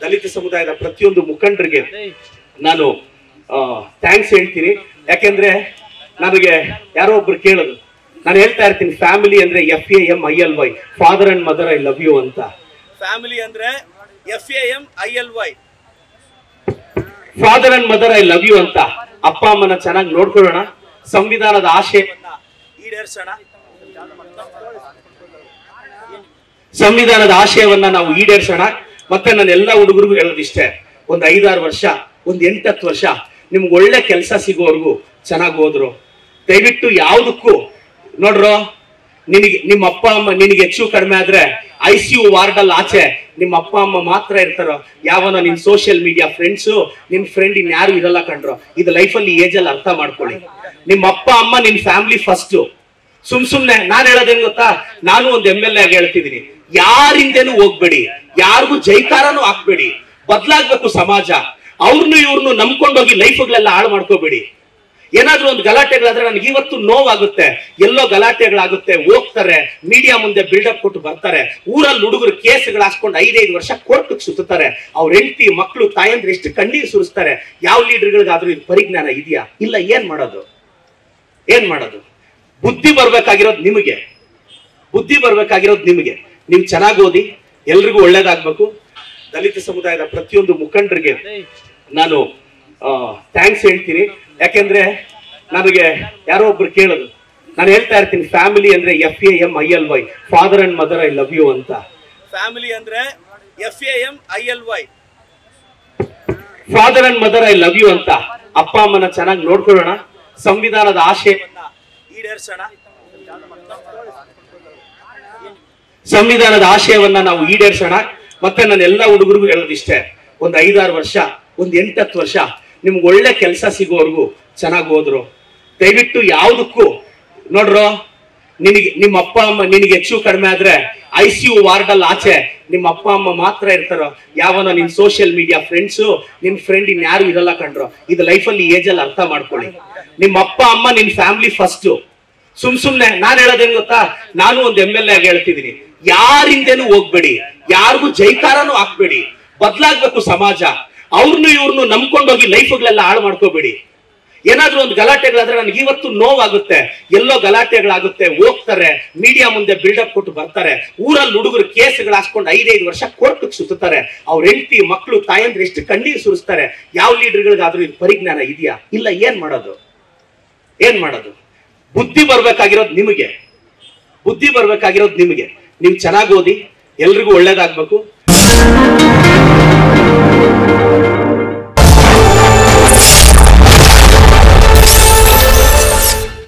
ದಲಿತ ಸಮುದಾಯದ ಪ್ರತಿಯೊಂದು ಮುಖಂಡರಿಗೆ ನಾನು ಥ್ಯಾಂಕ್ಸ್ ಹೇಳ್ತೀನಿ. ಯಾಕೆಂದ್ರೆ ನನಗೆ ಯಾರೋ ಒಬ್ರು ಕೇಳೋದು, ನಾನು ಹೇಳ್ತಾ ಇರ್ತೀನಿ ಫ್ಯಾಮಿಲಿ ಅಂದ್ರೆ FAMILY, father and mother I love you ಅಂತ. ಫ್ಯಾಮಿಲಿ ಅಂದ್ರೆ FAMILY, father and mother I love you ಅಂತ. ಅಪ್ಪ ಅಮ್ಮನ ಚೆನ್ನಾಗಿ ನೋಡ್ಕೊಳ್ಳೋಣ, ಸಂವಿಧಾನದ ಆಶಯವನ್ನ ಈಡೇರಿಸೋಣ, ಸಂವಿಧಾನದ ಆಶಯವನ್ನ ನಾವು ಈಡೇರಿಸೋಣ. ಮತ್ತೆ ನಾನು ಎಲ್ಲ ಹುಡುಗರಿಗೂ ಹೇಳೋದಿಷ್ಟೇ, ಒಂದು 5-6 ವರ್ಷ, ಒಂದು 8-10 ವರ್ಷ ನಿಮ್ಗೆ ಒಳ್ಳೆ ಕೆಲಸ ಸಿಗೋವರೆಗೂ ಚೆನ್ನಾಗಿ ಹೋದ್ರು. ದಯವಿಟ್ಟು ಯಾವುದಕ್ಕೂ ನೋಡ್ರೋ, ನಿಮ್ಮ ಅಪ್ಪ ಅಮ್ಮ ನಿನಗೆ ಹೆಚ್ಚು ಕಡಿಮೆ ಆದ್ರೆ ICU ವಾರ್ಡ್ ಅಲ್ಲಿ ಆಚೆ ನಿಮ್ಮ ಅಪ್ಪ ಅಮ್ಮ ಮಾತ್ರ ಇರ್ತಾರೋ, ಯಾವನೋ ನಿನ್ ಸೋಷಿಯಲ್ ಮೀಡಿಯಾ ಫ್ರೆಂಡ್ಸು, ನಿನ್ ಫ್ರೆಂಡ್ ಇನ್ಯಾರು ಇರಲ್ಲ ಕಣ್ರೋ. ಇದು ಲೈಫಲ್ಲಿ ಏಜಲ್ಲಿ ಅರ್ಥ ಮಾಡ್ಕೊಳ್ಳಿ. ನಿಮ್ಮ ಅಪ್ಪ ಅಮ್ಮ ನಿನ್ ಫ್ಯಾಮಿಲಿ ಫಸ್ಟ್. ಸುಮ್ನೆ ನಾನ್ ಹೇಳೋದೇನ್ ಗೊತ್ತಾ, ನಾನು ಒಂದು MLA ಆಗಿ ಹೇಳ್ತಿದ್ದೀನಿ, ಯಾರಿಂದೇನು ಹೋಗ್ಬೇಡಿ, ಯಾರಿಗೂ ಜೈಕಾರನೂ ಹಾಕ್ಬೇಡಿ. ಬದಲಾಗ್ಬೇಕು ಸಮಾಜ. ಅವ್ರನ್ನು ಇವ್ರನ್ನು ನಂಬ್ಕೊಂಡೋಗಿ ಲೈಫ್ಗಳೆಲ್ಲ ಹಾಳು ಮಾಡ್ಕೋಬೇಡಿ. ಏನಾದ್ರೂ ಒಂದು ಗಲಾಟೆಗಳಾದ್ರೆ ನನಗೆ ಇವತ್ತು ನೋವಾಗುತ್ತೆ. ಎಲ್ಲೋ ಗಲಾಟೆಗಳಾಗುತ್ತೆ, ಹೋಗ್ತಾರೆ ಮೀಡಿಯಾ ಮುಂದೆ ಬಿಲ್ಡಪ್ ಕೊಟ್ಟು ಬರ್ತಾರೆ. ಊರಲ್ಲಿ ಹುಡುಗರು ಕೇಸ್ಗಳು ಹಾಸ್ಕೊಂಡು 5-5 ವರ್ಷ ಕೋರ್ಟ್ಗೆ ಸುತ್ತಾರೆ. ಅವ್ರ ಹೆಂಡತಿ ಮಕ್ಕಳು ತಾಯಂದ್ರೆ ಎಷ್ಟು ಕಣ್ಣೀರು ಸುರಿಸ್ತಾರೆ. ಯಾವ ಲೀಡರ್ಗಳಿಗಾದ್ರೂ ಇದು ಪರಿಜ್ಞಾನ ಇದೆಯಾ? ಇಲ್ಲ. ಏನ್ ಮಾಡೋದು? ಬುದ್ಧಿ ಬರ್ಬೇಕಾಗಿರೋದು ನಿಮಗೆ, ನೀವು ಚೆನ್ನಾಗಿ ಓದಿ, ಎಲ್ರಿಗೂ ಒಳ್ಳೇದಾಗ್ಬೇಕು. ದಲಿತ ಸಮುದಾಯದ ಪ್ರತಿಯೊಂದು ಮುಖಂಡರಿಗೆ ನಾನು ಥ್ಯಾಂಕ್ಸ್ ಹೇಳ್ತೀನಿ. ಯಾಕೆಂದ್ರೆ ನನಗೆ ಯಾರೋ ಒಬ್ರು ಕೇಳೋದು, ನಾನು ಹೇಳ್ತಾ ಇರ್ತೀನಿ ಫ್ಯಾಮಿಲಿ ಅಂದ್ರೆ FAMILY, father and mother I love you ಅಂತ. ಫ್ಯಾಮಿಲಿ ಅಂದ್ರೆ FAMILY, father and mother I love you ಅಂತ. ಅಪ್ಪ ಅಮ್ಮನ ಚೆನ್ನಾಗಿ ನೋಡ್ಕೊಳ್ಳೋಣ, ಸಂವಿಧಾನದ ಆಶಯವನ್ನ ಈಡೇರಿಸೋಣ, ಸಂವಿಧಾನದ ಆಶಯವನ್ನ ನಾವು ಈಡೇರಿಸೋಣ. ಮತ್ತೆ ನಾನು ಎಲ್ಲ ಹುಡುಗರಿಗೂ ಹೇಳೋದಿಷ್ಟೇ, ಒಂದು 5-6 ವರ್ಷ, ಒಂದು 8-10 ವರ್ಷ ನಿಮ್ಗೆ ಒಳ್ಳೆ ಕೆಲಸ ಸಿಗೋವರೆಗೂ ಚೆನ್ನಾಗಿ ಹೋದ್ರು. ದಯವಿಟ್ಟು ಯಾವುದಕ್ಕೂ ನೋಡ್ರೋ, ನಿಮ್ಮ ಅಪ್ಪ ಅಮ್ಮ ನಿನಗೆ ಹೆಚ್ಚು ಕಡಿಮೆ ಆದ್ರೆ ICU ವಾರ್ಡ್ ಅಲ್ಲಿ ಆಚೆ ನಿಮ್ಮ ಅಪ್ಪ ಅಮ್ಮ ಮಾತ್ರ ಇರ್ತಾರೋ, ಯಾವನೋ ನಿನ್ ಸೋಷಿಯಲ್ ಮೀಡಿಯಾ ಫ್ರೆಂಡ್ಸು, ನಿನ್ ಫ್ರೆಂಡ್ ಇನ್ಯಾರು ಇರಲ್ಲ ಕಣ್ರೋ. ಇದು ಲೈಫಲ್ಲಿ ಏಜಲ್ಲಿ ಅರ್ಥ ಮಾಡ್ಕೊಳ್ಳಿ. ನಿಮ್ಮ ಅಪ್ಪ ಅಮ್ಮ ನಿನ್ ಫ್ಯಾಮಿಲಿ ಫಸ್ಟ್. ಸುಮ್ನೆ ನಾನ್ ಹೇಳೋದೇನ್ ಗೊತ್ತಾ, ನಾನು ಒಂದು MLA ಆಗಿ ಹೇಳ್ತಿದ್ದೀನಿ, ಯಾರಿಂದೇನು ಹೋಗ್ಬೇಡಿ, ಯಾರಿಗೂ ಜೈಕಾರನೂ ಹಾಕ್ಬೇಡಿ. ಬದಲಾಗ್ಬೇಕು ಸಮಾಜ. ಅವ್ರನ್ನು ಇವ್ರನ್ನು ನಂಬ್ಕೊಂಡೋಗಿ ಲೈಫ್ಗಳೆಲ್ಲ ಹಾಳು ಮಾಡ್ಕೋಬೇಡಿ. ಏನಾದ್ರೂ ಒಂದು ಗಲಾಟೆಗಳಾದ್ರೆ ನನಗೆ ಇವತ್ತು ನೋವಾಗುತ್ತೆ. ಎಲ್ಲೋ ಗಲಾಟೆಗಳಾಗುತ್ತೆ, ಹೋಗ್ತಾರೆ ಮೀಡಿಯಾ ಮುಂದೆ ಬಿಲ್ಡಪ್ ಕೊಟ್ಟು ಬರ್ತಾರೆ. ಊರಲ್ಲಿ ಹುಡುಗರು ಕೇಸ್ಗಳು ಹಾಸ್ಕೊಂಡು 5-5 ವರ್ಷ ಕೋರ್ಟ್ಗೆ ಸುತ್ತಾರೆ. ಅವ್ರ ಹೆಂಡತಿ ಮಕ್ಕಳು ತಾಯಂದ್ರೆ ಎಷ್ಟು ಕಣ್ಣೀರು ಸುರಿಸ್ತಾರೆ. ಯಾವ ಲೀಡರ್ಗಳಿಗಾದ್ರೂ ಇದು ಪರಿಜ್ಞಾನ ಇದೆಯಾ? ಇಲ್ಲ. ಏನ್ ಮಾಡೋದು? ಬುದ್ಧಿ ಬರ್ಬೇಕಾಗಿರೋದು ನಿಮಗೆ, ನೀವು ಚೆನ್ನಾಗಿ ಓದಿ, ಎಲ್ರಿಗೂ ಒಳ್ಳೇದಾಗ್ಬೇಕು.